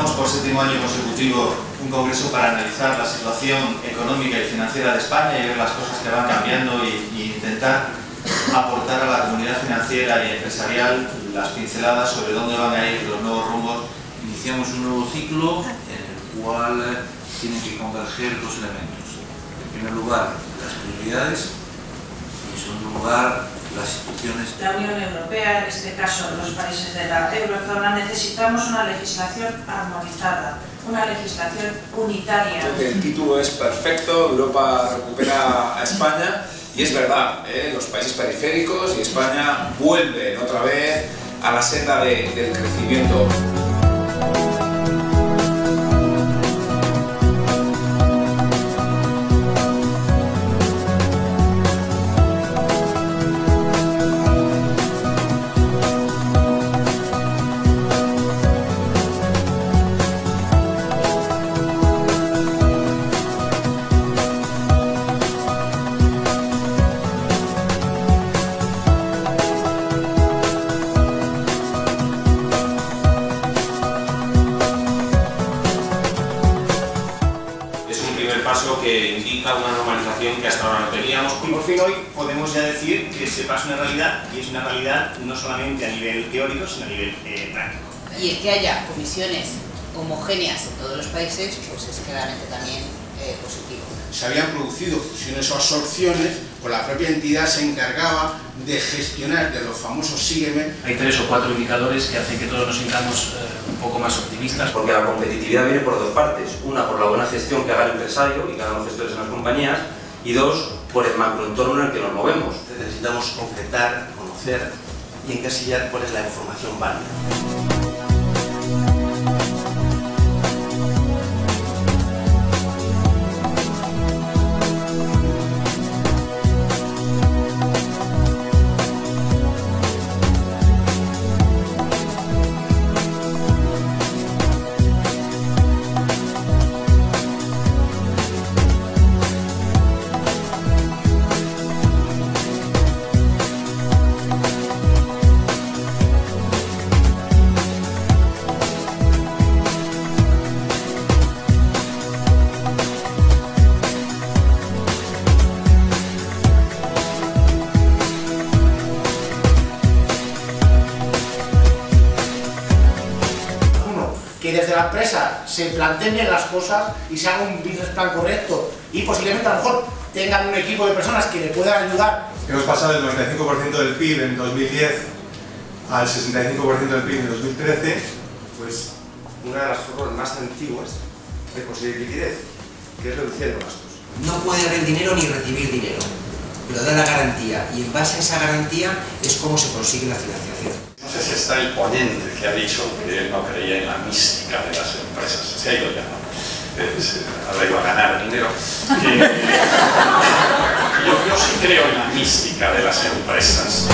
Celebramos por 7º año consecutivo un congreso para analizar la situación económica y financiera de España y ver las cosas que van cambiando y intentar aportar a la comunidad financiera y empresarial las pinceladas sobre dónde van a ir los nuevos rumbos. Iniciamos un nuevo ciclo en el cual tienen que converger dos elementos. En primer lugar, las prioridades y en segundo lugar, las instituciones. La Unión Europea, en este caso los países de la eurozona, necesitamos una legislación armonizada, una legislación unitaria. Creo que el título es perfecto, Europa recupera a España, y es verdad, los países periféricos y España vuelven otra vez a la senda del crecimiento. Paso que indica una normalización que hasta ahora no teníamos. Y por fin hoy podemos ya decir que ese paso es una realidad, y es una realidad no solamente a nivel teórico, sino a nivel práctico. Y el que haya comisiones homogéneas en todos los países, pues es claramente también positivo. Se habían producido fusiones o absorciones, pues la propia entidad se encargaba de gestionar de los famosos sígueme. Hay 3 o 4 indicadores que hacen que todos nos sintamos un poco más optimistas. Porque la competitividad viene por dos partes. Una, por la buena gestión que haga el empresario y que hagan los gestores en las compañías. Y dos, por el macroentorno en el que nos movemos. Necesitamos concretar, conocer y encasillar cuál es la información válida. Que desde la empresa se planteen bien las cosas y se haga un business plan correcto y posiblemente a lo mejor tengan un equipo de personas que le puedan ayudar. Hemos pasado del 95% del PIB en 2010 al 65% del PIB en 2013, pues una de las formas más antiguas de conseguir liquidez, que es reduciendo gastos. No puede dar el dinero ni recibir dinero, pero da la garantía, y en base a esa garantía es como se consigue la financiación. No sé si está el ponente que ha dicho que él no creía en la mística de las empresas. Se ha ido ya, ¿no? Ahora iba a ganar dinero. Yo sí creo en la mística de las empresas.